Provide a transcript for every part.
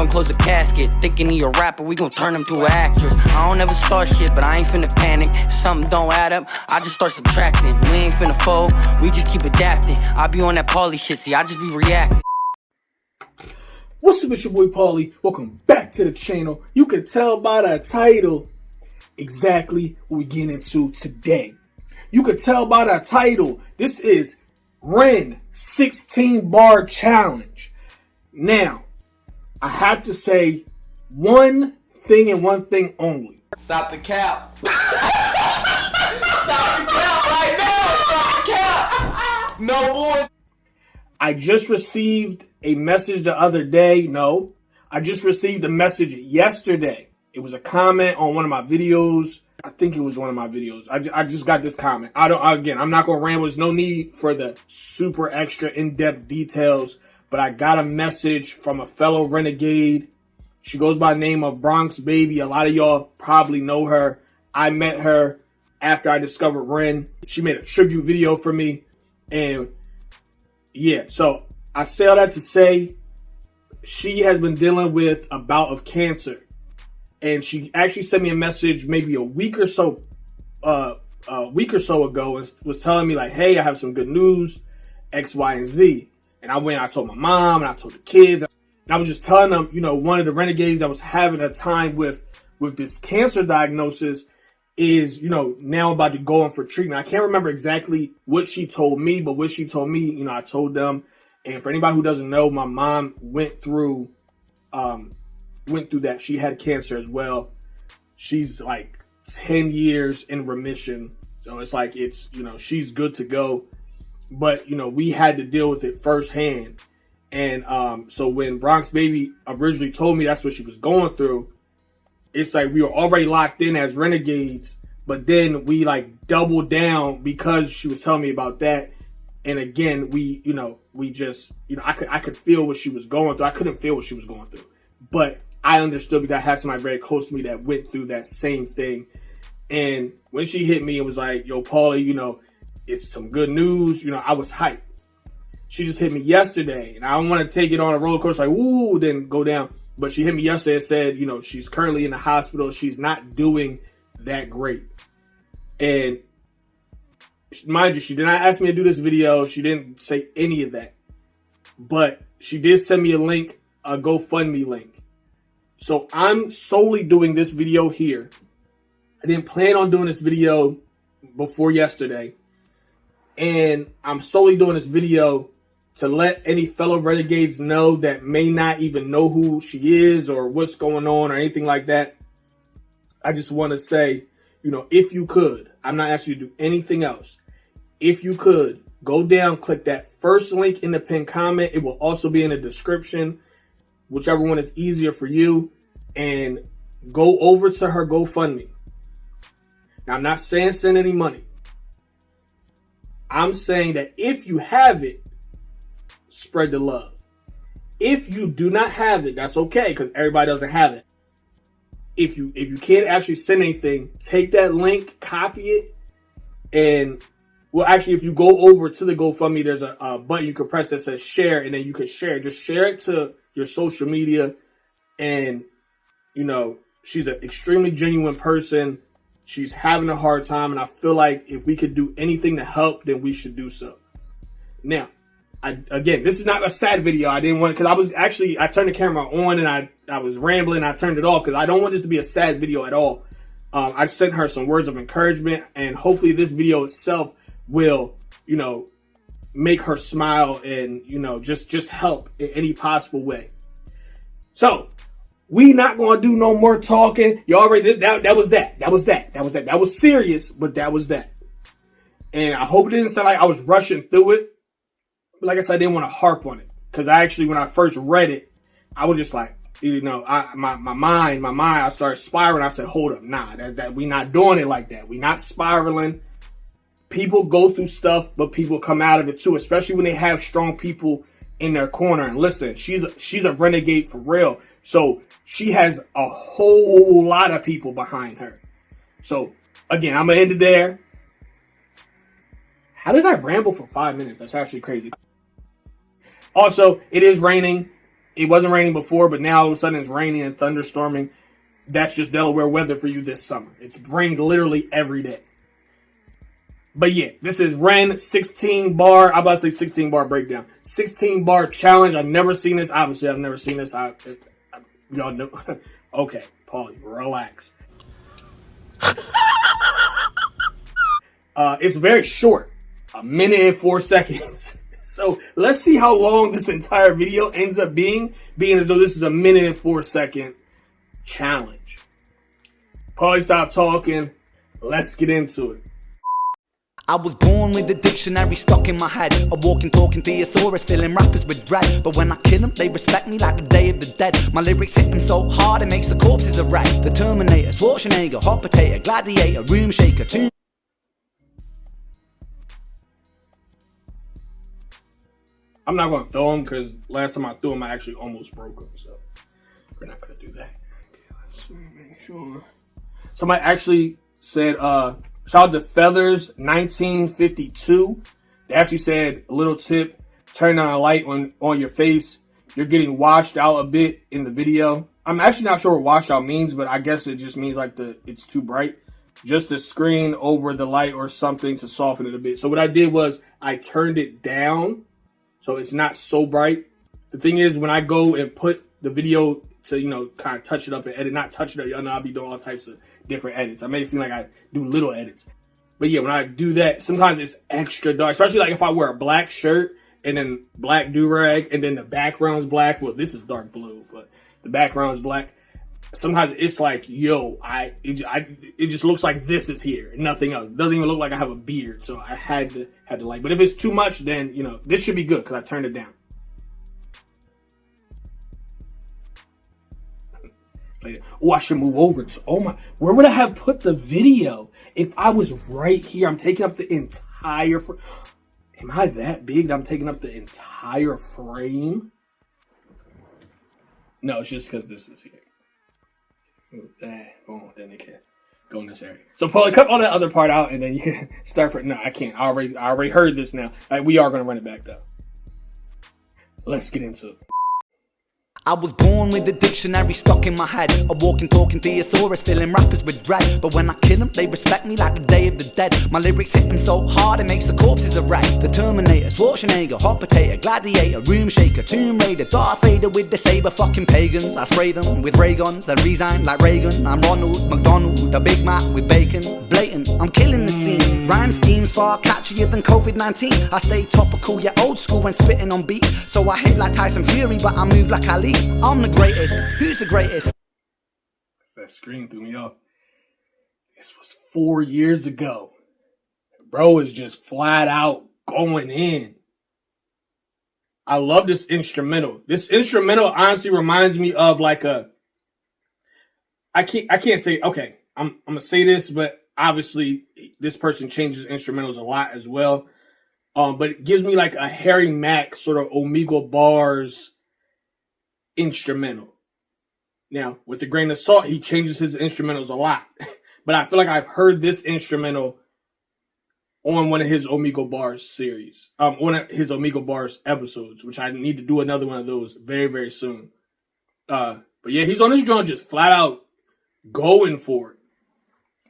and close the casket. Thinking he a rapper, we gon' turn him to an actress. I don't ever start shit, but I ain't finna panic. If something don't add up, I just start subtracting. We ain't finna fold, we just keep adapting. I be on that Paulie shit, see, I just be reacting. What's up, it's your boy Paulie. Welcome back to the channel. You can tell by the title exactly what we get into today. You can tell by the title, this is Ren 16 bar challenge. Now, I have to say one thing and one thing only. Stop the cap. Stop the cap right now. Stop the cap. No boys. I just received a message the other day. No, I just received a message yesterday. It was a comment on one of my videos. I think it was one of my videos. I just got this comment. I'm not going to ramble. There's no need for the super extra in-depth details. But I got a message from a fellow renegade. She goes by the name of BronxBaby. A lot of y'all probably know her. I met her after I discovered Ren. She made a tribute video for me. And yeah, so I say all that to say she has been dealing with a bout of cancer. And she actually sent me a message maybe a week or so ago and was telling me like, hey, I have some good news, X, Y, and Z. And I went, I told my mom and I told the kids. And I was just telling them, you know, one of the renegades that was having a time with this cancer diagnosis is, you know, now about to go in for treatment. I can't remember exactly what she told me, but what she told me, you know, I told them. And for anybody who doesn't know, my mom went through that. She had cancer as well. She's like 10 years in remission. So it's like, it's, you know, she's good to go. But, you know, we had to deal with it firsthand. And so when BronxBaby originally told me that's what she was going through, it's like we were already locked in as renegades. But then we like doubled down because she was telling me about that. And again, we just, you know, I could feel what she was going through. I couldn't feel what she was going through. But I understood because I had somebody very close to me that went through that same thing. And when she hit me, it was like, yo, Paulie, you know, it's some good news. You know, I was hyped. She just hit me yesterday, and I don't want to take it on a roller coaster like, ooh, then go down. But she hit me yesterday and said, you know, she's currently in the hospital. She's not doing that great. And mind you, she did not ask me to do this video. She didn't say any of that. But she did send me a link, a GoFundMe link. So I'm solely doing this video here. I didn't plan on doing this video before yesterday. And I'm solely doing this video to let any fellow renegades know that may not even know who she is or what's going on or anything like that. I just want to say, you know, if you could, I'm not asking you to do anything else. If you could, go down, click that first link in the pinned comment. It will also be in the description, whichever one is easier for you, and go over to her GoFundMe. Now, I'm not saying send any money. I'm saying that if you have it, spread the love. If you do not have it, that's okay, because everybody doesn't have it. If you can't actually send anything, take that link, copy it, and well, actually, if you go over to the GoFundMe, there's a button you can press that says share, and then you can share. Just share it to your social media, and you know, she's an extremely genuine person. She's having a hard time, and I feel like if we could do anything to help, then we should do so. Now, again, this is not a sad video. I didn't want, because I turned the camera on, and I was rambling. I turned it off, because I don't want this to be a sad video at all. I sent her some words of encouragement, and hopefully this video itself will, you know, make her smile and, you know, just help in any possible way. So, we not going to do no more talking. You already did that. That was that. That was serious, but that was that. And I hope it didn't sound like I was rushing through it. But like I said, I didn't want to harp on it. Because when I first read it, I was just like, you know, my mind, I started spiraling. I said, hold up, nah, that we not doing it like that. We not spiraling. People go through stuff, but people come out of it too, especially when they have strong people in their corner. And listen, she's a renegade for real. So she has a whole lot of people behind her. So again, I'm going to end it there. How did I ramble for 5 minutes? That's actually crazy. Also, it is raining it wasn't raining before, but now all of a sudden it's raining and thunderstorming. That's just Delaware weather for you this summer. It's rained literally every day. But yeah, this is Ren 16 bar. I'm about to say 16 bar breakdown. 16 bar challenge. I've never seen this. Obviously, I've never seen this. Y'all know. Okay, Paulie, relax. It's very short. 1 minute and 4 seconds. So let's see how long this entire video ends up being as though this is a 1 minute and 4 second challenge. Paulie, stop talking. Let's get into it. I was born with a dictionary stuck in my head, a walking, talking thesaurus filling rappers with dread. But when I kill them, they respect me like the Day of the Dead. My lyrics hit them so hard, it makes the corpses a wreck. The Terminator, Schwarzenegger, hot potato, gladiator, room shaker, tomb. I'm not going to throw them because last time I threw them, I actually almost broke them. So we're not going to do that. Okay, let's make sure. Somebody actually said, shout out to Feathers 1952. They actually said, a little tip, turn on a light on your face. You're getting washed out a bit in the video. I'm actually not sure what washed out means, but I guess it just means like it's too bright. Just a screen over the light or something to soften it a bit. So what I did was I turned it down so it's not so bright. The thing is, when I go and put the video to, kind of touch it up and edit, not touch it up, y'all know I'll be doing all types of different edits. I may seem like I do little edits. But yeah, when I do that, sometimes it's extra dark. Especially like if I wear a black shirt and then black do-rag and then the background's black. Well, this is dark blue, but the background's black. Sometimes it's like, yo, it just looks like this is here and nothing else. It doesn't even look like I have a beard. So I had to like, but if it's too much, then, this should be good because I turned it down. Oh, I should move over to, where would I have put the video if I was right here? I'm taking up the entire, am I that big that I'm taking up the entire frame? No, it's just because this is here. Move that, boom, then it can go in this area. So Paulie, cut all that other part out and then you can start no, I can't. I already heard this now. We are going to run it back though. Let's get into it. I was born with a dictionary stuck in my head, a walking, talking thesaurus filling rappers with dread. But when I kill them, they respect me like the Day of the Dead. My lyrics hit them so hard, it makes the corpses a wreck. The Terminator, Schwarzenegger, hot potato, gladiator, room shaker, Tomb Raider, Darth Vader with the saber, fucking pagans. I spray them with ray guns, then resign like Reagan. I'm Ronald McDonald, a Big Mac with bacon. Blatant, I'm killing the scene. Rhyme schemes far catchier than COVID-19. I stay topical, yet old school when spitting on beats. So I hit like Tyson Fury, but I move like Ali. I'm the greatest. Who's the greatest? That screen threw me off. This was 4 years ago. Bro is just flat out going in. I love this instrumental. This instrumental honestly reminds me of like I can't say, okay, I'm gonna say this, but obviously this person changes instrumentals a lot as well. But it gives me like a Harry Mack sort of Omegle Bars instrumental. Now, with a grain of salt, he changes his instrumentals a lot. But I feel like I've heard this instrumental on one of his Omegle Bars series. One of his Omegle Bars episodes, which I need to do another one of those very, very soon. But yeah, he's on his joint just flat out going for it.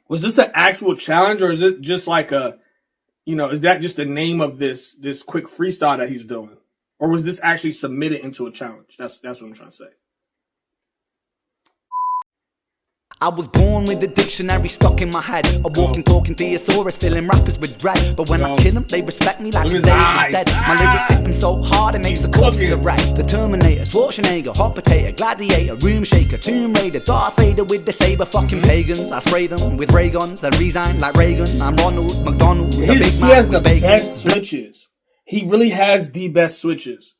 Was this an actual challenge or is it just like is that just the name of this quick freestyle that he's doing? Or was this actually submitted into a challenge? That's what I'm trying to say. I was born with a dictionary stuck in my head, a walking, talking thesaurus filling rappers with dread. But when I kill them, they respect me like the Day of the Dead. My lyrics hit them so hard, it makes the corpses a wreck. The Terminator, Schwarzenegger, hot potato, gladiator, room shaker, Tomb Raider, Darth Vader with the saber, fucking pagans. I spray them with ray guns, then resign like Reagan. I'm Ronald McDonald, the Big Mac with bacon. He has the best switches. He really has the best switches.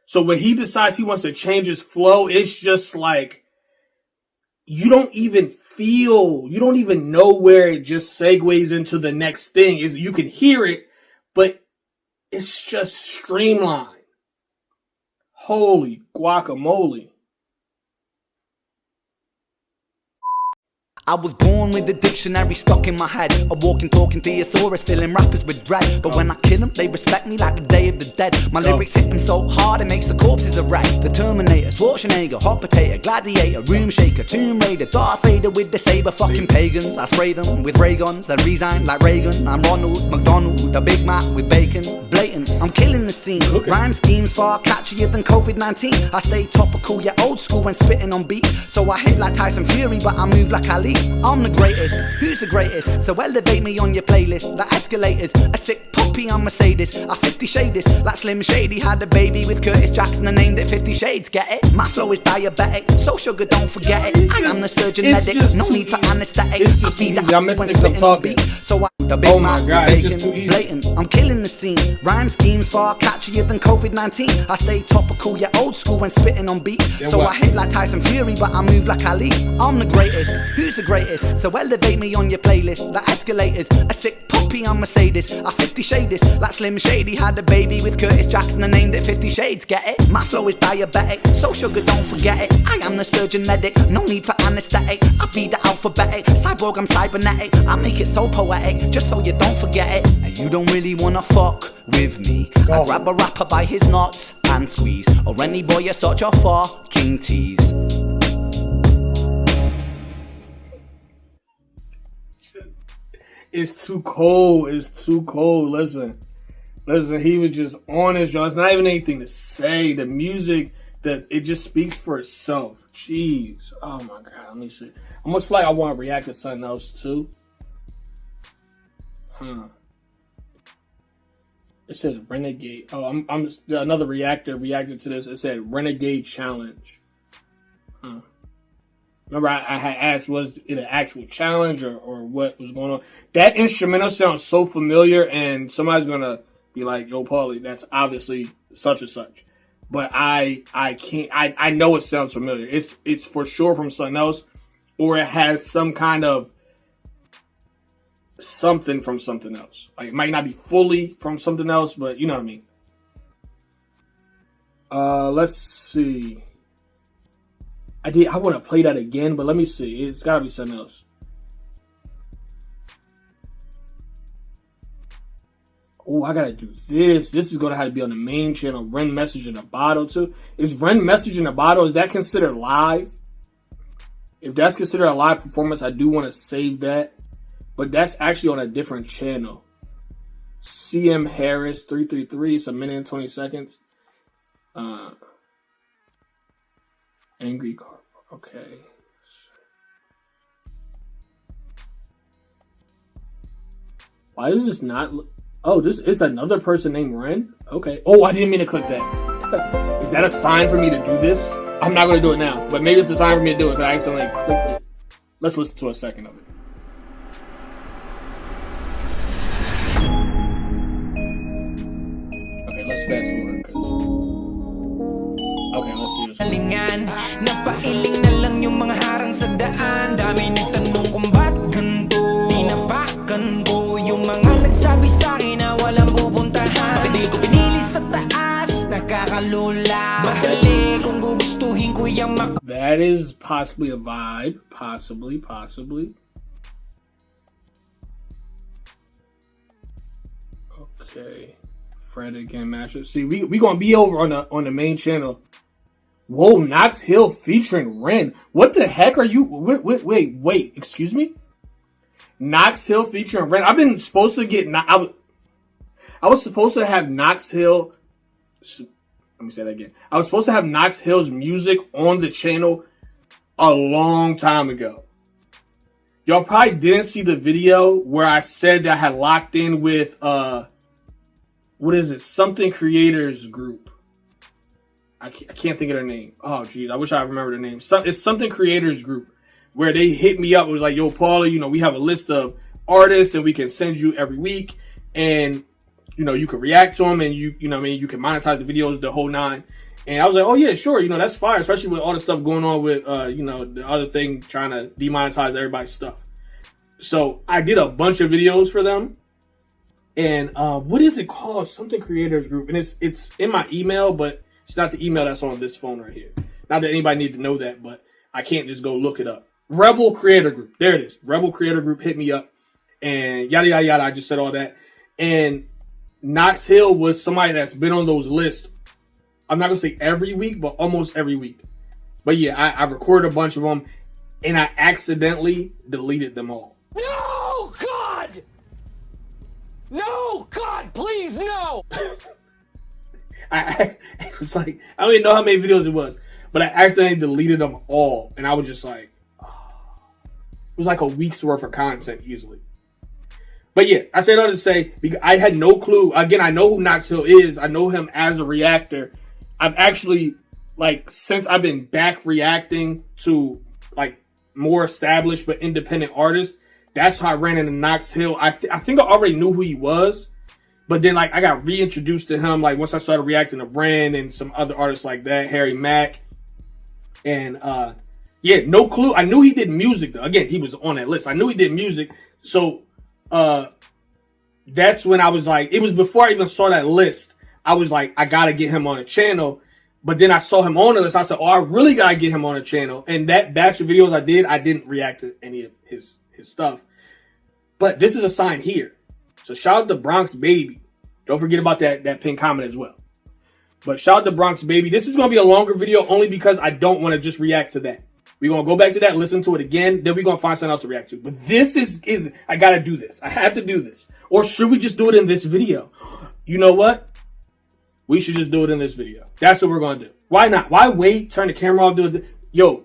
So when he decides he wants to change his flow, it's just like, you don't even know where it just segues into the next thing. You can hear it, but it's just streamlined. Holy guacamole. I was born with a dictionary stuck in my head, a walking, talking thesaurus, filling rappers with dread. But when I kill them, they respect me like the Day of the Dead. My lyrics hit them so hard, it makes the corpses erect. The Terminator, Schwarzenegger, hot potato, gladiator, room shaker, Tomb Raider, Darth Vader with the saber. Fucking pagans, I spray them with ray guns, then resign like Reagan. I'm Ronald McDonald, the Big Mac with bacon, blatant. I'm killing the scene. Rhyme schemes far catchier than COVID-19. I stay topical, yeah, old school when spitting on beats. So I hit like Tyson Fury, but I move like Ali. I'm the greatest, who's the greatest? So elevate me on your playlist, like escalators. A sick puppy, I'm a sadist. I 50 shaders, like Slim Shady had a baby with Curtis Jackson and named it 50 Shades, get it? My flow is diabetic, so sugar, don't forget it. I am the surgeon medic, no need for anesthetic. I feed the when spitting on beats. So I the Big Mac with bacon, blatant. I'm killing the scene. Rhyme schemes far catchier than COVID-19. I stay topical, yeah, old school when spitting on beats. So I hit like Tyson Fury, but I move like Ali. I'm the greatest, who's the greatest? So elevate me on your playlist, like escalators. A sick puppy, I'm a sadist. I 50 shaders, like Slim Shady had a baby with Curtis Jackson and named it 50 Shades, get it? My flow is diabetic, so sugar, don't forget it. I am the surgeon medic, no need for anesthetic. I be the alphabetic, cyborg, I'm cybernetic. I make it so poetic, just so you don't forget it. And you don't really wanna fuck with me. I grab a rapper by his nuts and squeeze. Or any boy, you're such a fucking tease. It's too cold. It's too cold. Listen, he was just on his jaw. It's not even anything to say. The music, that it just speaks for itself. Jeez. Oh my God. Let me see. I almost feel like I want to react to something else too. It says Renegade. Oh, I'm another reacted to this. It said Renegade Challenge. Remember, I had asked, was it an actual challenge or what was going on? That instrumental sounds so familiar, and somebody's gonna be like, "Yo, Paulie, that's obviously such and such." But I can't. I know it sounds familiar. It's for sure from something else, or it has some kind of something from something else. Like, it might not be fully from something else, but you know what I mean. Let's see. I want to play that again, but let me see. It's got to be something else. Oh, I got to do this. This is going to have to be on the main channel. Ren Message in the Bottle, too. Is Ren Message in the Bottle, is that considered live? If that's considered a live performance, I do want to save that. But that's actually on a different channel. CM Harris 333. It's a minute and 20 seconds. Angry Car. Okay. Why does this not look? Oh, this is another person named Ren? Okay. Oh, I didn't mean to click that. Is that a sign for me to do this? I'm not going to do it now, but maybe it's a sign for me to do it because I accidentally clicked it. Let's listen to a second of it. Okay, let's fast forward. Okay, let's see this one. Napailing na lang yung mga harang sa daan. Dami nagtanong kung ba't ganito. Tinapakan ko yung mga nagsabi sa'kin na walang pupuntahan. Bakit di ko pinili sa taas? Nakakalula. Madali kung gugustuhin ko yung That is possibly a vibe. Possibly. Okay. Fred again, mashup. See, we gonna be over on the main channel. Whoa, Knox Hill featuring Ren. What the heck are you? Wait. Excuse me. Knox Hill featuring Ren. I've been supposed to get. I was supposed to have Knox Hill. Let me say that again. I was supposed to have Knox Hill's music on the channel a long time ago. Y'all probably didn't see the video where I said that I had locked in with what is it? Something Creators Group. I can't think of their name. Oh, geez. I wish I remember the name. It's Something Creators Group, where they hit me up. It was like, yo, Paulie, we have a list of artists that we can send you every week. And, you can react to them and you can monetize the videos, the whole nine. And I was like, oh, yeah, sure. That's fire, especially with all the stuff going on with, the other thing trying to demonetize everybody's stuff. So I did a bunch of videos for them. And what is it called? Something Creators Group. And it's in my email, but it's not the email that's on this phone right here. Not that anybody need to know that, but I can't just go look it up. Rebel Creator Group. There it is. Rebel Creator Group hit me up. And yada, yada, yada. I just said all that. And Knox Hill was somebody that's been on those lists. I'm not going to say every week, but almost every week. But yeah, I recorded a bunch of them. And I accidentally deleted them all. No, God! No, God, please, no! It was like, I don't even know how many videos it was. But I accidentally deleted them all. And I was just like, oh. It was like a week's worth of content easily. But yeah, I said all to say, because I had no clue. Again, I know who Knox Hill is. I know him as a reactor. I've actually, like, since I've been back reacting to, like, more established but independent artists, that's how I ran into Knox Hill. I think I already knew who he was. But then, like, I got reintroduced to him, like, once I started reacting to Ren and some other artists like that, Harry Mack. And, yeah, no clue. I knew he did music, though. Again, he was on that list. I knew he did music. So, that's when I was like, it was before I even saw that list. I was like, I gotta get him on a channel. But then I saw him on the list. I said, oh, I really gotta get him on a channel. And that batch of videos I didn't react to any of his stuff. But this is a sign here. So shout out to BronxBaby. Don't forget about that pinned comment as well. But shout out to BronxBaby. This is gonna be a longer video only because I don't want to just react to that. We're going to go back to that, listen to it again, then we're going to find something else to react to. But this is I got to do this. I have to do this. Or should we just do it in this video? You know what? We should just do it in this video. That's what we're going to do. Why not? Why wait? Turn the camera off, do it. Yo.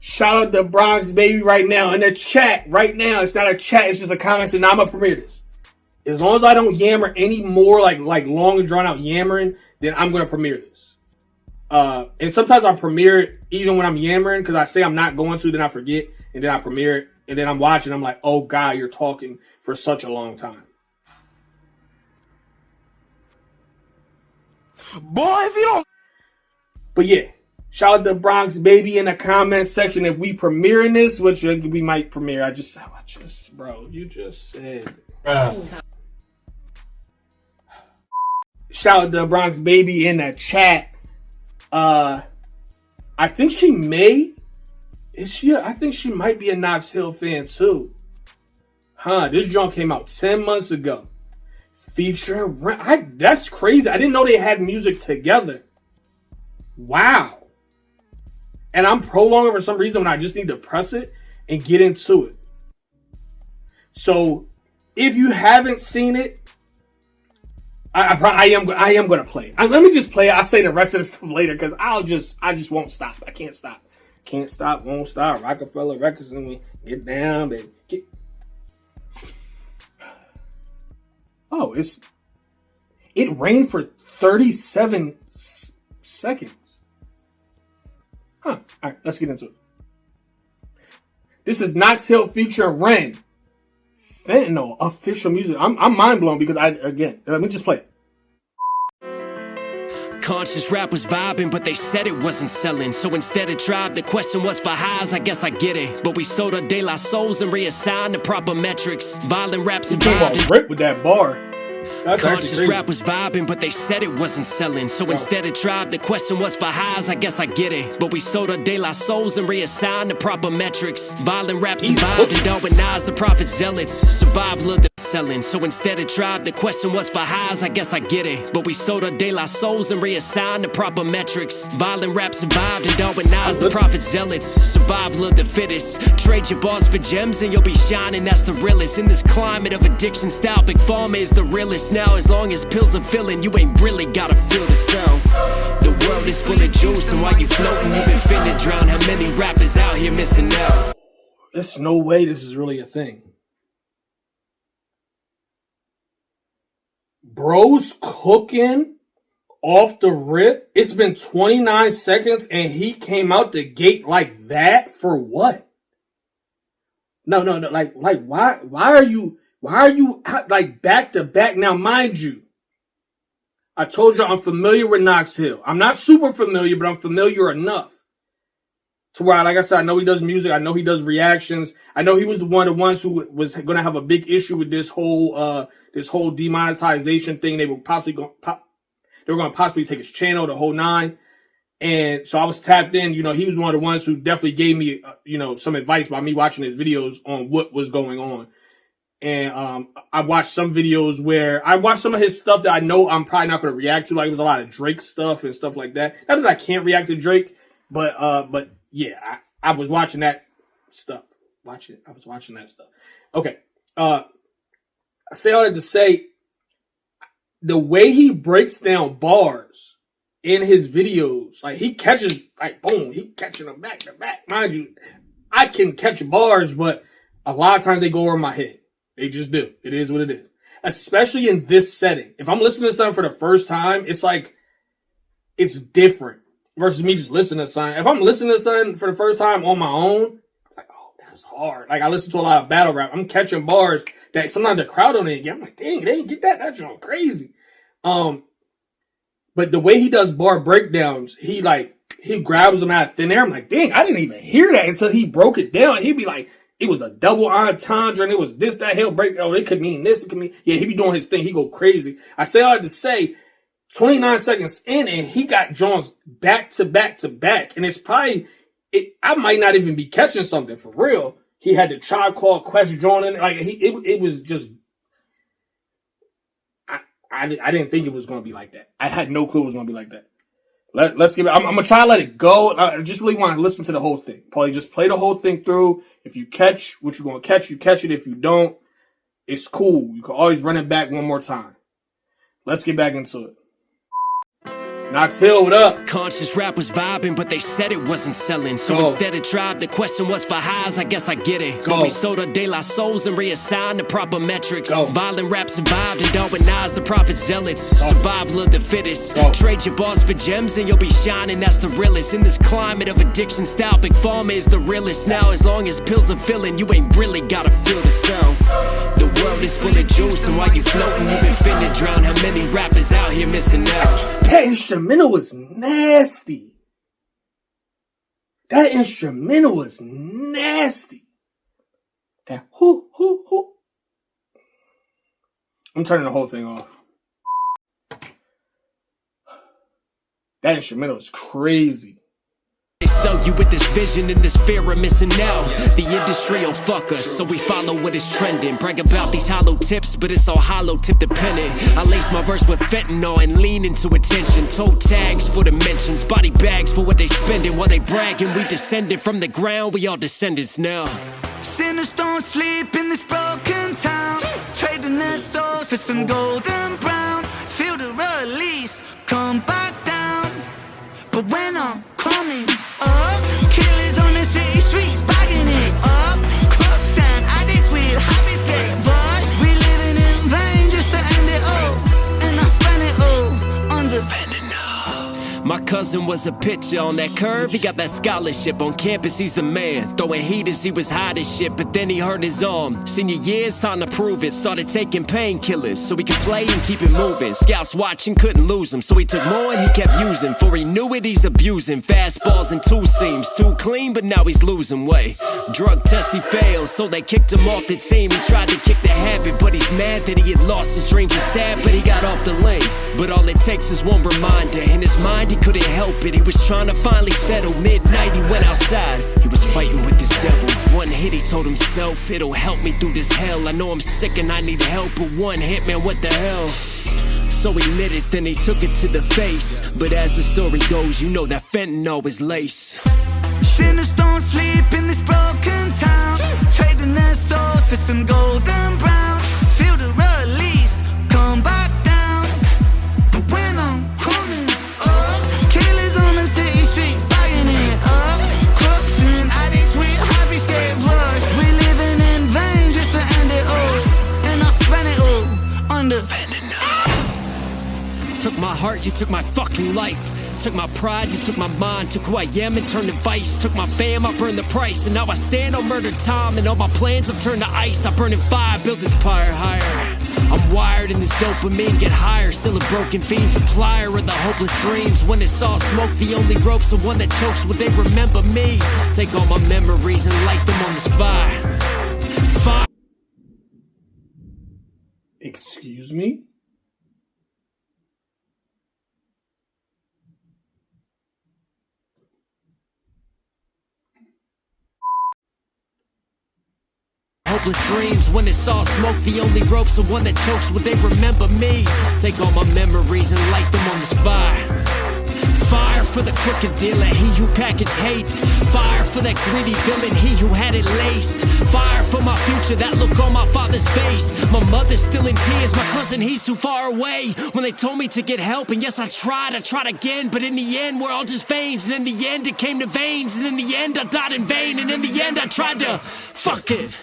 Shout out to BronxBaby right now. In the chat right now. It's not a chat. It's just a comment saying, nah, I'm going to premiere this. As long as I don't yammer any more, like long and drawn out yammering, then I'm going to premiere this. And sometimes I premiere it even when I'm yammering because I say I'm not going to, then I forget, and then I premiere it, and then I'm watching, I'm like, oh God, you're talking for such a long time. Boy, if you don't... But yeah, shout out to BronxBaby in the comment section if we premiering this, which we might premiere. Bro, you just said. Shout out to BronxBaby in the chat. I think she may. Is she? I think she might be a Knox Hill fan too. Huh? This joint came out 10 months ago. Feature. That's crazy. I didn't know they had music together. Wow. And I'm prolonging for some reason when I just need to press it and get into it. So, if you haven't seen it, I am going to play it. Let me just play it. I'll say the rest of the stuff later because I just won't stop. I can't stop. Can't stop, won't stop. Rockefeller Records and we get down, baby. Oh, it rained for 37 seconds. Huh. All right, let's get into it. This is Knox Hill featuring Ren. Fentanyl, official music. I'm mind blown because let me just play it. Conscious rap was vibing, but they said it wasn't selling. So instead of tribe, the question was for highs, I guess I get it. But we sold our de la souls and reassigned the proper metrics. Violent raps and rip with that bar. That's conscious rap was vibing, but they said it wasn't selling. So instead of tribe, the question was for highs, I guess I get it. But we sold our de la souls and reassigned the proper metrics. Violent raps survived and Darwinized the prophet zealots. Survival of the selling. So instead of tribe, the question was for highs, I guess I get it. But we sold our de la souls and reassigned the proper metrics. Violent raps survived and Darwinized the prophet zealots. Survival of the fittest. Trade your bars for gems and you'll be shining, that's the realest. In this climate of addiction style, Big Pharma is the realest. Now as long as pills are filling, you ain't really gotta feel the sound. The world is full of juice and while you floating, you been finna drown. How many rappers out here missing out? There's no way this is really a thing. Bro's cooking off the rip. It's been 29 seconds and he came out the gate like that for what? No. Like why are you like back to back? Now, mind you, I told you I'm familiar with Knox Hill. I'm not super familiar, but I'm familiar enough to where, like I said, I know he does music. I know he does reactions. I know he was one of the ones who was going to have a big issue with this whole demonetization thing. They were going to possibly take his channel, the whole nine. And so I was tapped in. You know, he was one of the ones who definitely gave me, you know, some advice by me watching his videos on what was going on. And I watched some videos where I watched some of his stuff that I know I'm probably not going to react to. Like, it was a lot of Drake stuff and stuff like that. Not that I can't react to Drake, but yeah, I was watching that stuff. I was watching that stuff. Okay. I say all that to say, the way he breaks down bars in his videos, like he catches, like boom, he catching them back to back. Mind you, I can catch bars, but a lot of times they go over my head. They just do. It is what it is. Especially in this setting. If I'm listening to something for the first time, it's like, it's different versus me just listening to something. If I'm listening to something for the first time on my own, like, oh, that's hard. Like, I listen to a lot of battle rap. I'm catching bars that sometimes the crowd don't even get. I'm like, dang, they didn't get that. That's all crazy. But the way he does bar breakdowns, he grabs them out of thin air. I'm like, dang, I didn't even hear that until he broke it down. He'd be like, it was a double entendre and it was this, that, he'll break. Oh, it could mean this. It could mean, yeah, he be doing his thing. He go crazy. I say all that to say, 29 seconds in and he got Jones back to back to back. And it's probably, I might not even be catching something for real. He had the Tribe Called Quest joint in. Like, it was just, I didn't think it was going to be like that. I had no clue it was going to be like that. Let's give it. I'm going to try to let it go. I just really want to listen to the whole thing. Paulie, just play the whole thing through. If you catch what you're going to catch, you catch it. If you don't, it's cool. You can always run it back one more time. Let's get back into it. Knox Hill, what up? Conscious rap was vibing, but they said it wasn't selling. So instead of tribe, the question was for highs. I guess I get it. But we sold our de la souls and reassigned the proper metrics. Violent rap survived and Darwinized the prophet zealots. Survival of the fittest. Trade your bars for gems and you'll be shining. That's the realest. In this climate of addiction, style Big Pharma is the realest. Now, as long as pills are filling, you ain't really gotta feel the sound. The world is full of juice, and while you floating, you've been finna drown. How many rappers out here missing out? That instrumental was nasty. That instrumental was nasty. That hoo, hoo, hoo. I'm turning the whole thing off. That instrumental is crazy. They sell you with this vision and this fear of missing out. The industry will fuck us, so we follow what is trending. Brag about these hollow tips, but it's all hollow tip dependent. I lace my verse with fentanyl and lean into attention. Toe tags for the mentions, body bags for what they spending. While they bragging, we descended from the ground, we all descendants now. Sinners don't sleep in this broken town, trading their souls for some golden brown. Feel the release, come back down. But when I'm coming up, killers on the city streets, bagging it up. Crooks and addicts with habits get rushed. We living in vain just to end it all, and I spend it all on the Fentanyl. My cousin was a pitcher on that curve. He got that scholarship on campus. He's the man. Throwing heat as he was hot as shit, but then he hurt his arm. Senior year's time to prove it. Started taking painkillers so he could play and keep it moving. Scouts watching, couldn't lose him, so he took more and he kept using. For he knew it, he's abusing fastballs and two seams. Too clean, but now he's losing weight. Drug test he failed, so they kicked him off the team. He tried to kick the habit, but he's mad that he had lost his dreams. He's sad, but he got off the lane. But all it takes is one reminder. In his mind, he couldn't help it. He was trying to finally settle. Midnight, he went outside. He was fighting with his devils. One hit, he told himself, it'll help me through this hell. I know I'm sick and I need help, but one hit, man, what the hell? So he lit it, then he took it to the face. But as the story goes, you know that fentanyl is lace. Sinners don't sleep in this broken town, trading their souls for some golden brown. Feel the release, come back down. But when I'm coming up, killers on the city streets, bagging it up. Crooks and addicts with habits get rushed. We living in vain just to end it all, and I spend it all on the Fentanyl. Took my heart, you took my fucking life. Took my pride, you took my mind. Took who I am and turned to vice. Took my fam, I burned the price. And now I stand on murder time. And all my plans have turned to ice. I burn in fire, build this pyre higher. I'm wired in this dopamine, get higher. Still a broken fiend, supplier of the hopeless dreams. When it's all smoke, the only rope's the one that chokes. Will they remember me? Take all my memories and light them on this fire. Excuse me? hopeless dreams. When it's all smoke, the only rope's the one that chokes. Would they remember me? Take all my memories and light them on this fire. Fire for the crooked dealer, he who packaged hate. Fire for that greedy villain, he who had it laced. Fire for my future, that look on my father's face. My mother's still in tears, my cousin, he's too far away. When they told me to get help, and yes, I tried again. But in the end, we're all just veins. And in the end, it came to veins. And in the end, I died in vain. And in the end, I tried to fuck it.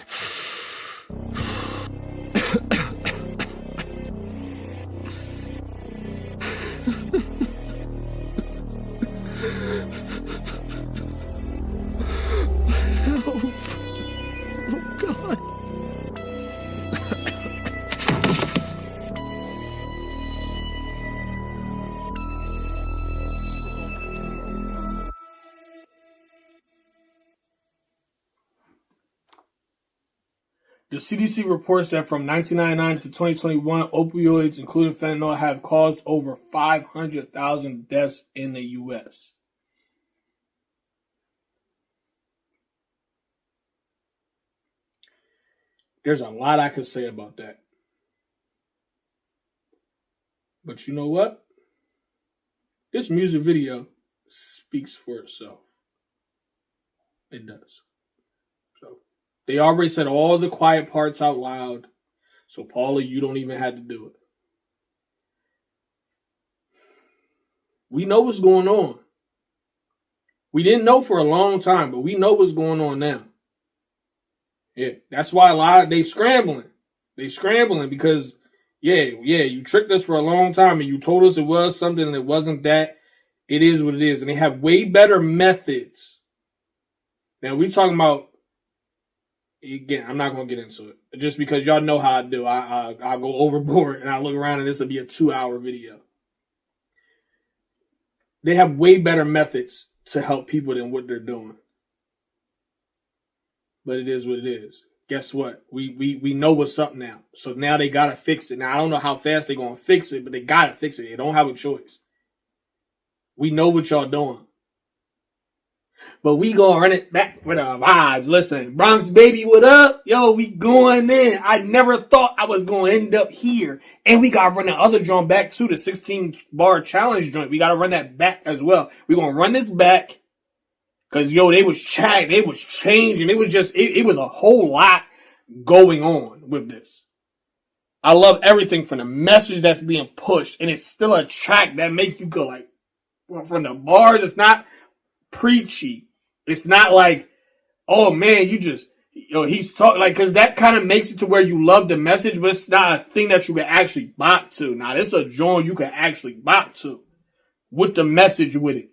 The CDC reports that from 1999 to 2021, opioids, including fentanyl, have caused over 500,000 deaths in the U.S. There's a lot I could say about that. But you know what? This music video speaks for itself. It does. So they already said all the quiet parts out loud. So Paulie, you don't even have to do it. We know what's going on. We didn't know for a long time, but we know what's going on now. Yeah, that's why they scrambling. They scrambling because, you tricked us for a long time and you told us it was something and it wasn't that. It is what it is. And they have way better methods. Now, we talking about, again, I'm not going to get into it. Just because y'all know how I do. I go overboard and I look around and this will be a 2-hour video. They have way better methods to help people than what they're doing. But it is what it is. Guess what? We know what's up now. So now they got to fix it. Now, I don't know how fast they're going to fix it, but they got to fix it. They don't have a choice. We know what y'all doing. But we gonna run it back with our vibes. Listen, BronxBaby, what up? Yo, we going in. I never thought I was gonna end up here. And we gotta run the other joint back too, the 16-bar challenge joint. We gotta run that back as well. We gonna run this back. Cause they was chatting, they was changing. It was just, it was a whole lot going on with this. I love everything from the message that's being pushed. And it's still a track that makes you go like, well, from the bars, it's not preachy. It's not like, oh man, he's talking like, cause that kind of makes it to where you love the message, but it's not a thing that you can actually bop to. Now, this is a joint you can actually bop to with the message with it.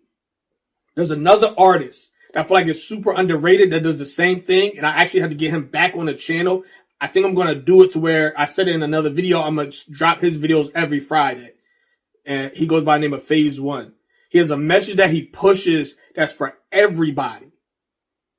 There's another artist that I feel like is super underrated that does the same thing, and I actually had to get him back on the channel. I think I'm going to do it to where I said it in another video. I'm going to drop his videos every Friday. And he goes by the name of Phase One. He has a message that he pushes that's for everybody.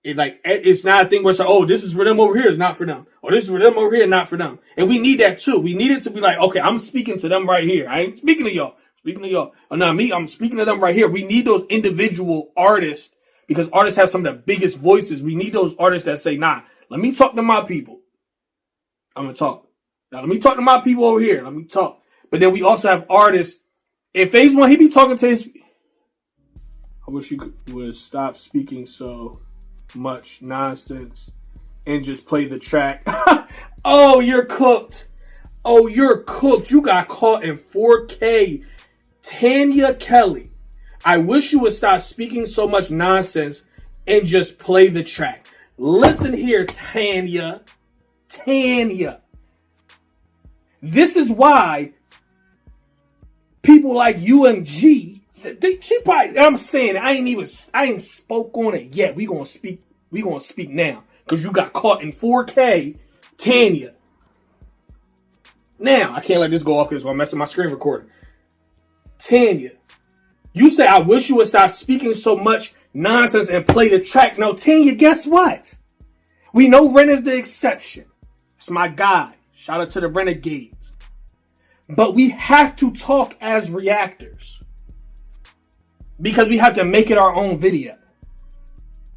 It's not a thing where it's like, oh, this is for them over here, it's not for them. Or this is for them over here, not for them. And we need that too. We need it to be like, okay, I'm speaking to them right here. I ain't speaking to y'all. Speaking to y'all. Oh, not me. I'm speaking to them right here. We need those individual artists because artists have some of the biggest voices. We need those artists that say, nah, let me talk to my people. I'm going to talk. Now, let me talk to my people over here. Let me talk. But then we also have artists. In Phase One, he be talking to his... I wish you would stop speaking so much nonsense and just play the track. Oh, you're cooked. Oh, you're cooked. You got caught in 4K. Tanya Kelly, I wish you would stop speaking so much nonsense and just play the track. Listen here, Tanya. Tanya. This is why people like you and G, she probably, I'm saying, I ain't spoke on it yet. We gonna speak now. Cause you got caught in 4K, Tanya. Now, I can't let this go off because it's gonna mess up my screen recording. Tanya, you say, I wish you would stop speaking so much nonsense and play the track. No, Tanya, guess what? We know Ren is the exception. It's my guy. Shout out to the Renegades. But we have to talk as reactors. Because we have to make it our own video.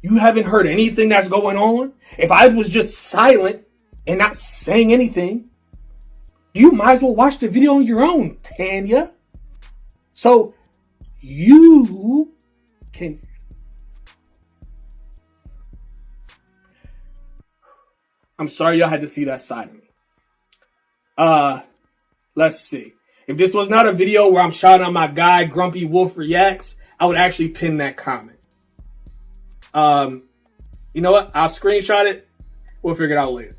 You haven't heard anything that's going on? If I was just silent, and not saying anything, you might as well watch the video on your own, Tanya. So you can... I'm sorry y'all had to see that side of me. Let's see. If this was not a video where I'm shouting out my guy, Grumpy Wolf Reacts, I would actually pin that comment. You know what? I'll screenshot it. We'll figure it out later.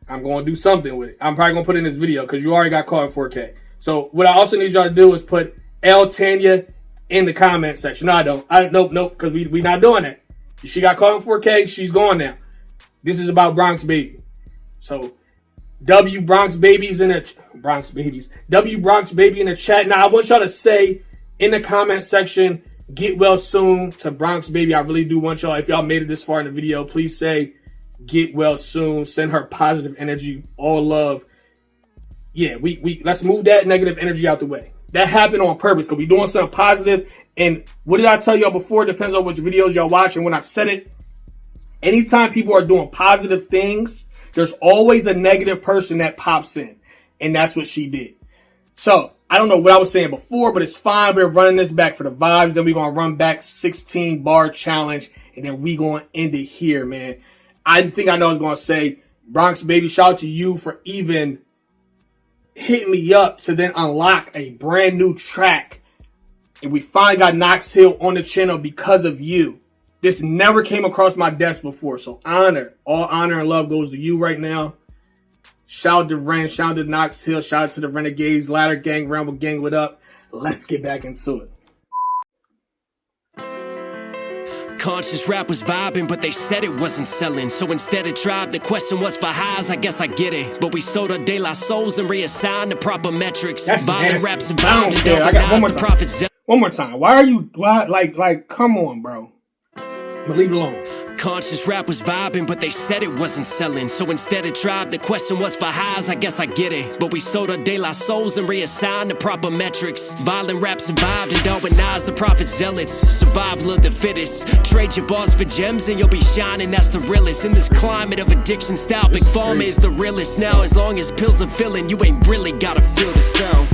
I'm going to do something with it. I'm probably going to put it in this video because you already got caught in 4K. So what I also need y'all to do is put L Tanya in the comment section. No, I don't. Nope, because we not doing that. She got caught in 4K. She's gone now. This is about BronxBaby. So W BronxBaby's in the W BronxBaby in the chat. Now I want y'all to say in the comment section, get well soon to BronxBaby. I really do want y'all, if y'all made it this far in the video, please say get well soon. Send her positive energy, all love. Yeah, we let's move that negative energy out the way. That happened on purpose because we doing something positive. And what did I tell y'all before? Depends on which videos y'all watch. And when I said it, anytime people are doing positive things, there's always a negative person that pops in. And that's what she did. So, I don't know what I was saying before, but it's fine. We're running this back for the vibes. Then we're going to run back 16 bar challenge. And then we going to end it here, man. I think I know I was going to say, BronxBaby, shout out to you for even hitting me up to then unlock a brand new track. And we finally got Knox Hill on the channel because of you. This never came across my desk before. So all honor and love goes to you right now. Shout out to Ren, shout out to Knox Hill, shout out to the Renegades, Ladder Gang, Ramble Gang, what up? Let's get back into it. Conscious rap was vibing, but they said it wasn't selling. So instead of tribe, the question was for highs. I guess I get it. But we sold our De La Souls and reassigned the proper metrics. Violent raps and bound to organize the profits. One more time. Like, come on, bro. But leave it alone. Conscious rap was vibing, but they said it wasn't selling. So instead of tribe, the question was for highs. I guess I get it. But we sold our De La Souls and reassigned the proper metrics. Violent rap survived and Darwinized the prophet zealots. Survival of the fittest. Trade your bars for gems and you'll be shining. That's the realest. In this climate of addiction style, Big Pharma is the realest. Now as long as pills are filling, you ain't really gotta feel the sound.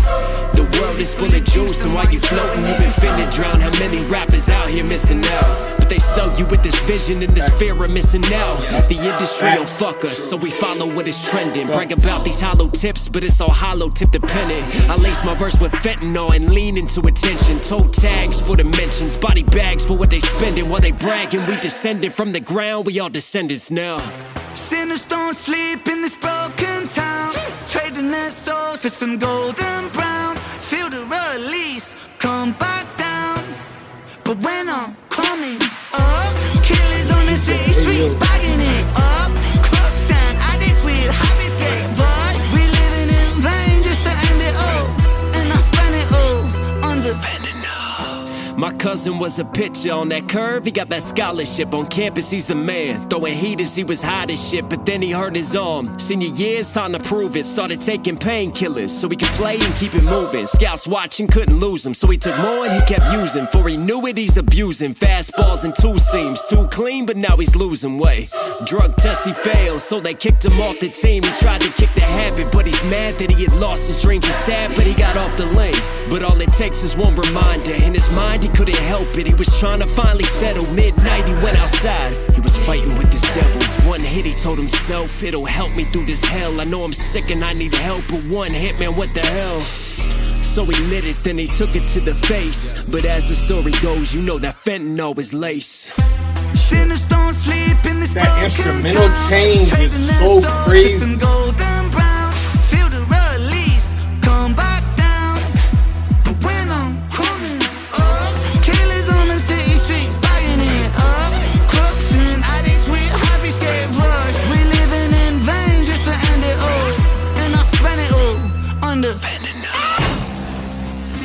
The world is full of juice, and while you floating, you been finna drown. How many rappers out here missing out? But they sell you with this vision and this fear of missing out. The industry don't fuck us, so we follow what is trending. Brag about these hollow tips, but it's all hollow tip dependent. I lace my verse with fentanyl and lean into attention. Toe tags for the mentions, body bags for what they spending. While they bragging, we descended from the ground, we all descendants now. Sinners don't sleep in this broken town, trading their souls for some golden brown. Feel the release, come back down. But when I'm coming up, killers on the city streets bagging it up. Crooks and addicts with happy skateboards. We living in vain just to end it all. And I spend it all on the Fentanyl. My cousin was a pitcher on that curve, he got that scholarship. On campus, he's the man, throwing heat as he was hot as shit. But then he hurt his arm, senior year's time to prove it. Started taking painkillers so he could play and keep it moving. Scouts watching, couldn't lose him, so he took more and he kept using. Before he knew it, he's abusing fastballs and two seams. Too clean, but now he's losing weight. Drug test, he failed, so they kicked him off the team. He tried to kick the habit, but he's mad that he had lost his dreams. He's sad, but he got off the lane. But all it takes is one reminder. In his mind, he couldn't help it. He was trying to finally settle. Midnight, he went outside. He was fighting with his devils. One hit, he told himself, it'll help me through this hell. I know I'm sick and I need help, but one hit, man, what the hell? So he lit it, then he took it to the face. But as the story goes, you know that fentanyl is lace. Sinners don't sleep in this that instrumental change is so crazy. Golden brown, feel the release, come back down. But when I'm coming up, killers on the city streets bagging it up. Crooks and addicts with happy skateboards. We living in vain just to end it all. And I spend it all on the Fentanyl.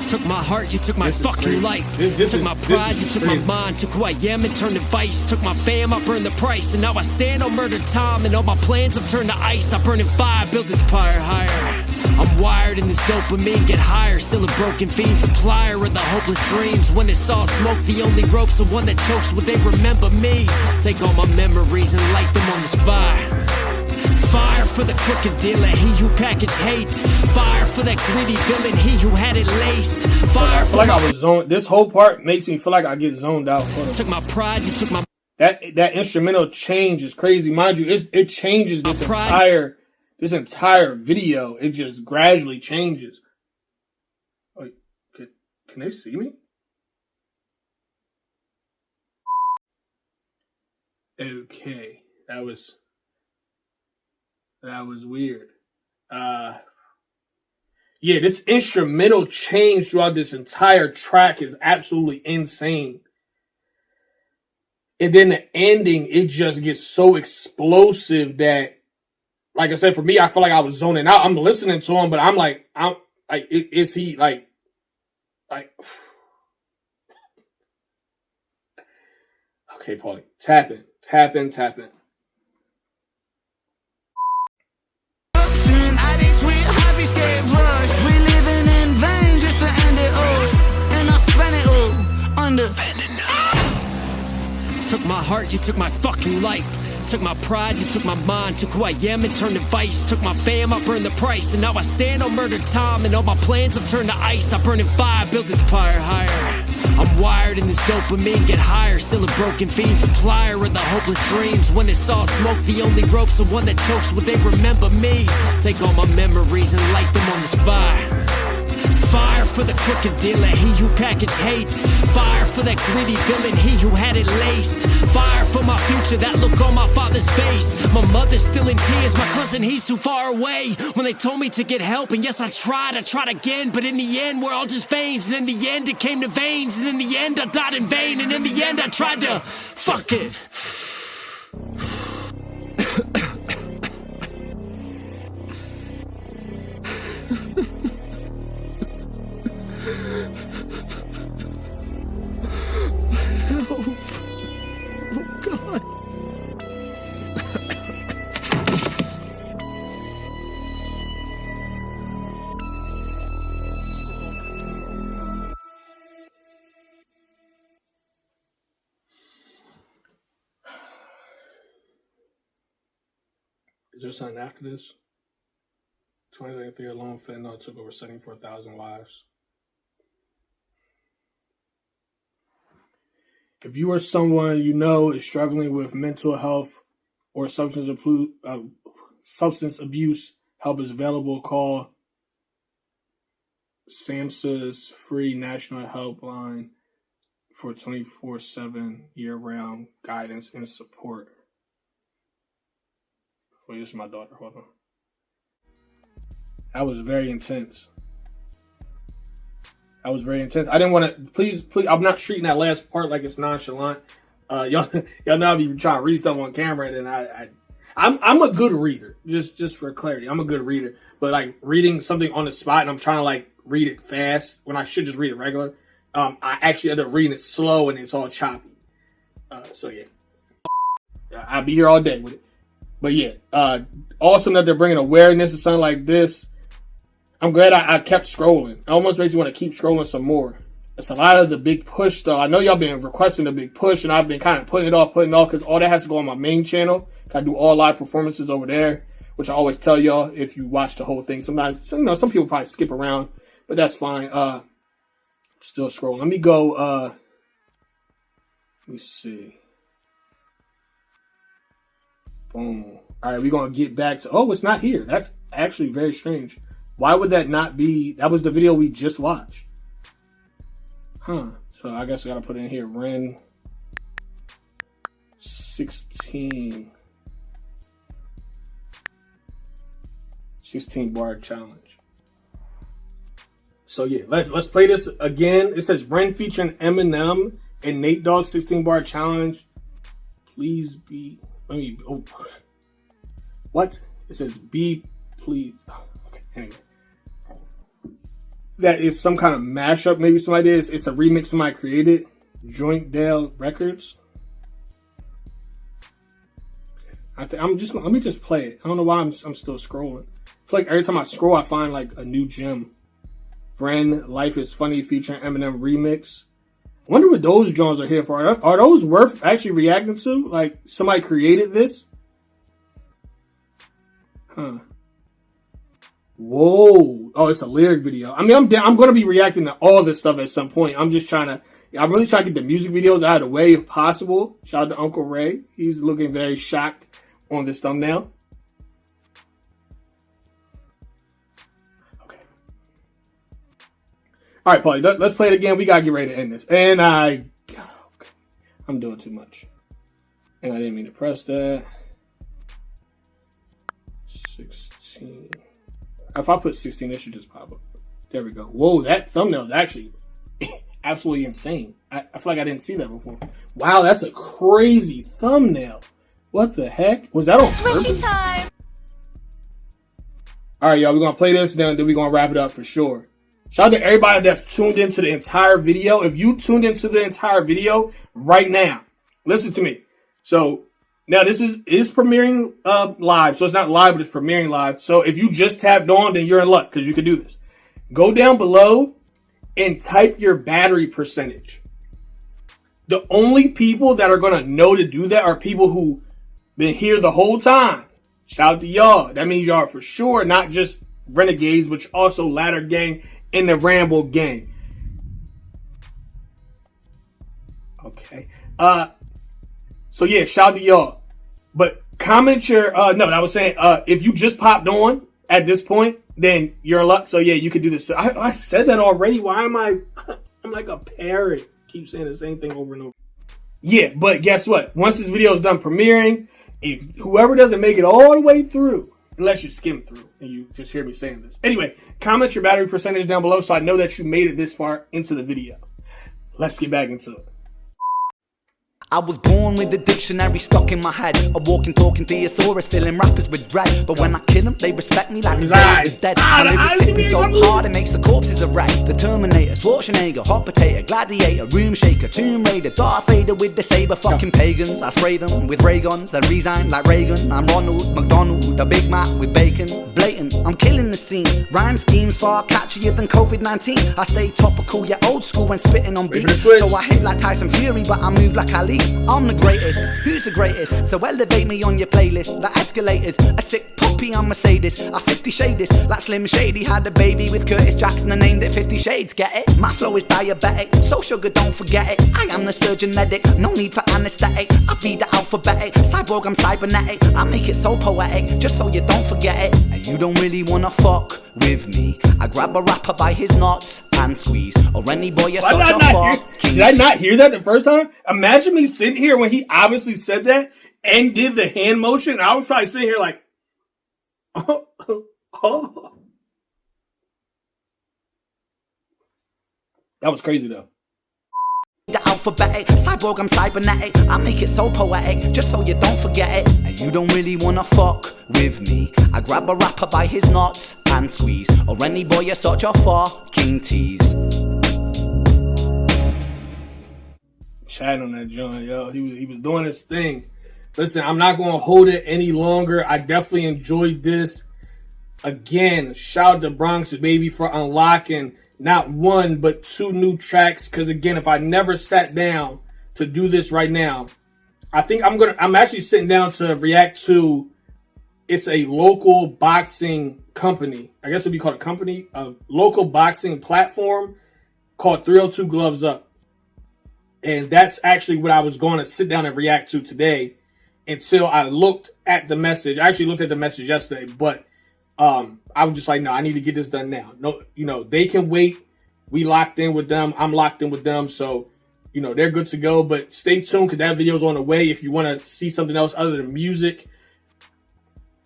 Took my heart, you took my fucking life. Took my pride, you took my mind. Took who I am and turned to vice. Took my fam, I burned the price. And now I stand on murder time. And all my plans have turned to ice. I burn in fire, build this pyre higher. I'm wired in this dopamine, get higher. Still a broken fiend, supplier of the hopeless dreams. When it's all smoke, the only rope's the one that chokes. Would they remember me? Take all my memories and light them on this fire. Fire for the crooked dealer, he who packaged hate. Fire for that greedy villain, he who had it laced. Fire for like I was zoned. This whole part makes me feel like I get zoned out. took my pride, you took my That instrumental change is crazy, mind you. It changes this entire video. It just gradually changes. Wait, can they see me? Okay, that was weird. Yeah, this instrumental change throughout this entire track is absolutely insane. And then the ending, it just gets so explosive that, like I said, for me, I feel like I was zoning out. I'm listening to him, but I'm like, is he like? Okay, Paulie, tap in. Addicts with high escape rush. We living in vain just to end it all. And I spend it all under Fentanyl. took my heart, you took my fucking life. Took my pride, you took my mind. Took who I am and turned to vice. Took my fam, I burned the price. And now I stand on murder time. And all my plans have turned to ice. I burn in fire, build this pyre higher. I'm wired in this dopamine, get higher. Still a broken fiend, supplier of the hopeless dreams. When it's all smoke, the only rope's the one that chokes. Would they remember me? Take all my memories and light them on this fire. Fire for the crooked dealer, he who packaged hate. Fire for that greedy villain, he who had it laced. Fire for my future, that look on my father's face. My mother's still in tears, my cousin, he's too far away. When they told me to get help, and yes, I tried again. But in the end, we're all just veins. And in the end, it came to veins. And in the end, I died in vain. And in the end, I tried to fuck it. Is there something after this? 2023 alone, fentanyl took over 74,000 lives. If you or someone you know is struggling with mental health or substance abuse, help is available. Call SAMHSA's free national helpline for 24/7 year-round guidance and support. Wait, this is my daughter. Hold on. That was very intense. I didn't want to. Please. I'm not treating that last part like it's nonchalant. Y'all know I be trying to read stuff on camera, and I'm a good reader. Just for clarity, I'm a good reader. But like reading something on the spot, and I'm trying to like read it fast when I should just read it regular. I actually end up reading it slow, and it's all choppy. So yeah, I'll be here all day with it. But yeah, awesome that they're bringing awareness to something like this. I'm glad I kept scrolling. It almost makes me want to keep scrolling some more. It's a lot of the big push, though. I know y'all been requesting the big push, and I've been kind of putting it off, because all that has to go on my main channel. I do all live performances over there, which I always tell y'all if you watch the whole thing. Sometimes, some people probably skip around, but that's fine. Still scrolling. Let me go. Let me see. Boom. All right, we're going to get back to... Oh, it's not here. That's actually very strange. Why would that not be... That was the video we just watched. Huh. So I guess I got to put in here. Ren 16 bar challenge. So yeah, let's play this again. It says Ren featuring Eminem and Nate Dogg 16 bar challenge. Please be... Oh, what? It says be please. Okay, anyway. That is some kind of mashup. Maybe somebody did. It's a remix somebody created. Joint Dale Records. Let me just play it. I don't know why I'm still scrolling. I feel like every time I scroll, I find like a new gem. Ren Life is Funny featuring Eminem remix. I wonder what those Jones are here for. Are those worth actually reacting to? Like somebody created this? Huh. Whoa. Oh, it's a lyric video. I mean, I'm going to be reacting to all this stuff at some point. I'm really trying to get the music videos out of the way if possible. Shout out to Uncle Ray. He's looking very shocked on this thumbnail. Okay. All right, Paulie, let's play it again. We got to get ready to end this. And I'm doing too much. And I didn't mean to press that. 16. If I put 16, it should just pop up. There we go. Whoa, that thumbnail is actually absolutely insane. I feel like I didn't see that before. Wow, that's a crazy thumbnail. What the heck? Was that on purpose? Time. All right, y'all, we're going to play this, then we're going to wrap it up for sure. Shout out to everybody that's tuned into the entire video. If you tuned into the entire video right now, listen to me. So now this is premiering live. So it's not live, but it's premiering live. So if you just tapped on, then you're in luck because you can do this. Go down below and type your battery percentage. The only people that are going to know to do that are people who been here the whole time. Shout out to y'all. That means y'all are for sure not just Renegades, but also Ladder Gang and the Ramble Gang. Okay. So yeah, shout out to y'all. But comment your I was saying if you just popped on at this point, then you're in luck. So yeah, you can do this. I said that already. Why am I'm like a parrot. Keep saying the same thing over and over. Yeah, but guess what? Once this video is done premiering, if whoever doesn't make it all the way through, unless you skim through and you just hear me saying this. Anyway, comment your battery percentage down below so I know that you made it this far into the video. Let's get back into it. I was born with a dictionary stuck in my head, a walking, talking thesaurus, filling rappers with dread. But when I kill them, they respect me like the baby is dead. My lyrics hit me so hard, it makes the corpses a wreck. The Terminator, Schwarzenegger, hot potato, gladiator, room shaker, Tomb Raider, Darth Vader with the saber. Fucking pagans, I spray them with ray guns, then resign like Reagan. I'm Ronald McDonald, the Big Mac with bacon. Blatant, I'm killing the scene. Rhyme schemes far catchier than COVID-19. I stay topical, yeah, old school when spitting on beats. So I hit like Tyson Fury, but I move like Ali. I'm the greatest, who's the greatest? So elevate me on your playlist, like escalators. A sick puppy, I'm Mercedes. I 50 shaded, like Slim Shady. Had a baby with Curtis Jackson and named it 50 Shades, get it? My flow is diabetic, so sugar, don't forget it. I am the surgeon medic, no need for anesthetic. I be the alphabetic, cyborg, I'm cybernetic. I make it so poetic, just so you don't forget it. And you don't really wanna fuck with me. I grab a rapper by his nuts and squeeze, or any boy you're such a fuck. Did I not hear that the first time? Imagine me sitting here when he obviously said that and did the hand motion. I was probably sitting here like, oh. That was crazy though. The alphabetic, cyborg, I'm cybernetic. I make it so poetic, just so you don't forget it. And you don't really wanna fuck with me. I grab a rapper by his nuts and squeeze, or any boy you're such a fucking tease. Chat on that joint, yo. He was doing his thing. Listen, I'm not gonna hold it any longer. I definitely enjoyed this. Again, shout out to BronxBaby for unlocking not one but 2 new tracks. Because again, if I never sat down to do this right now, I think I'm actually sitting down to react to. It's a local boxing company. I guess it would be called a company, a local boxing platform called 302 Gloves Up. And that's actually what I was going to sit down and react to today until I looked at the message. I actually looked at the message yesterday, but I was just like, no, I need to get this done now. No, they can wait. We locked in with them. I'm locked in with them. So, they're good to go. But stay tuned because that video's on the way. If you want to see something else other than music,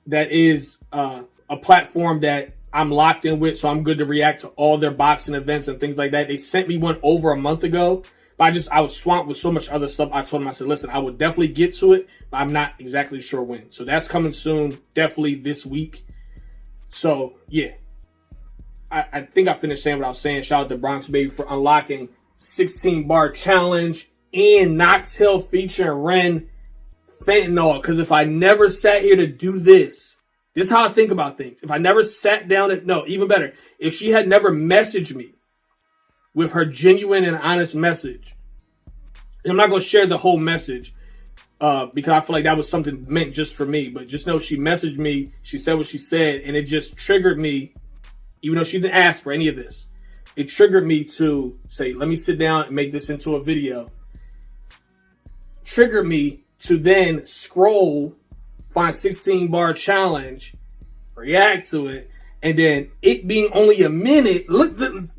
that is a platform that I'm locked in with. So I'm good to react to all their boxing events and things like that. They sent me one over a month ago. But I was swamped with so much other stuff. I told him, I said, listen, I will definitely get to it, but I'm not exactly sure when. So that's coming soon, definitely this week. So, yeah. I think I finished saying what I was saying. Shout out to BronxBaby for unlocking 16-bar challenge and Knox Hill featuring Fentanyl. Because if I never sat here to do this is how I think about things. If I never sat down even better, if she had never messaged me with her genuine and honest message, and I'm not going to share the whole message, because I feel like that was something meant just for me. But just know she messaged me, she said what she said, and it just triggered me, even though she didn't ask for any of this. It triggered me to say, let me sit down and make this into a video. Triggered me to then scroll, find 16-bar challenge, react to it, and then it being only a minute.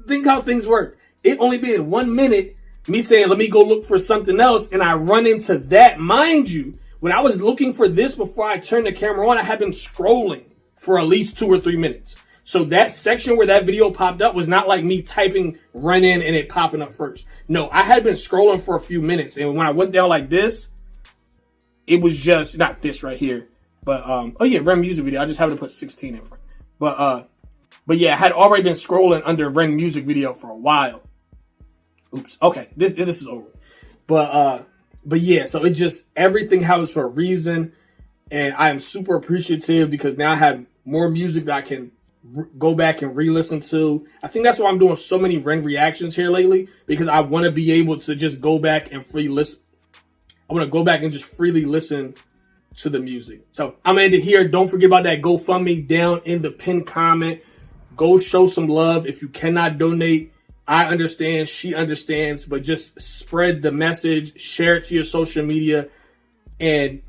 Think how things work. It only being 1 minute, me saying, let me go look for something else, and I run into that. Mind you, when I was looking for this before I turned the camera on, I had been scrolling for at least 2 or 3 minutes. So that section where that video popped up was not like me typing run in and it popping up first. No, I had been scrolling for a few minutes, and when I went down like this, it was just, not this right here, but, oh yeah, Ren music video. I just happened to put 16 in front. But yeah, I had already been scrolling under Ren music video for a while. Oops. Okay, this is over. But yeah, so it just, everything happens for a reason, and I am super appreciative because now I have more music that I can go back and re-listen to. I think that's why I'm doing so many Ren reactions here lately, because I want to be able to just go back and freely listen. I want to go back and just freely listen to the music. So I'm gonna end it here. Don't forget about that GoFundMe down in the pinned comment. Go show some love. If you cannot donate, I understand, she understands, but just spread the message, share it to your social media, and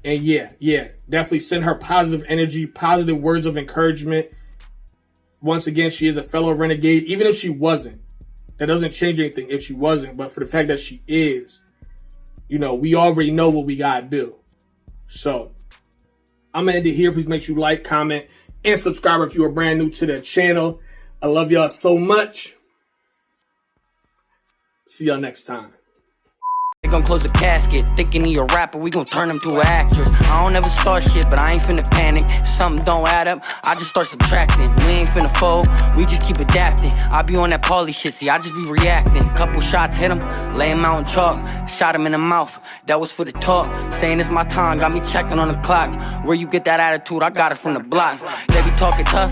yeah, definitely send her positive energy, positive words of encouragement. Once again, she is a fellow renegade, even if she wasn't. That doesn't change anything if she wasn't, but for the fact that she is, you know, we already know what we gotta do. So I'm gonna end it here. Please make sure you like, comment, and subscribe if you are brand new to the channel. I love y'all so much. See y'all next time. They gon' close the casket, thinking he a rapper, we gon' turn him to an actress. I don't ever start shit, but I ain't finna panic. If something don't add up, I just start subtracting. We ain't finna fold, we just keep adapting. I be on that Paulie shit, see, I just be reacting. Couple shots hit him, lay him out in chalk, shot him in the mouth, that was for the talk. Saying it's my time, got me checking on the clock. Where you get that attitude, I got it from the block. They be talking tough.